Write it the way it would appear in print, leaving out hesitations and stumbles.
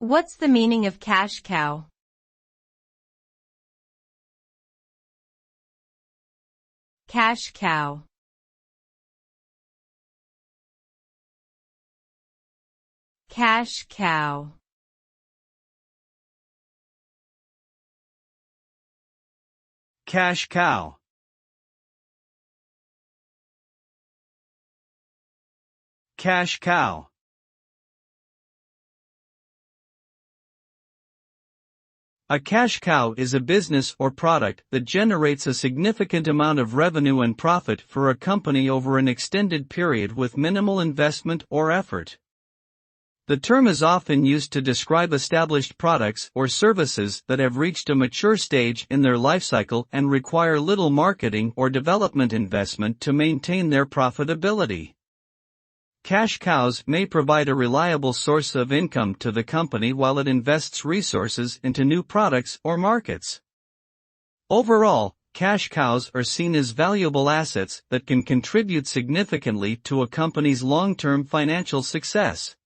What's the meaning of cash cow? Cash cow. Cash cow. Cash cow. Cash cow. A cash cow is a business or product that generates a significant amount of revenue and profit for a company over an extended period with minimal investment or effort. The term is often used to describe established products or services that have reached a mature stage in their lifecycle and require little marketing or development investment to maintain their profitability. Cash cows may provide a reliable source of income to the company while it invests resources into new products or markets. Overall, cash cows are seen as valuable assets that can contribute significantly to a company's long-term financial success.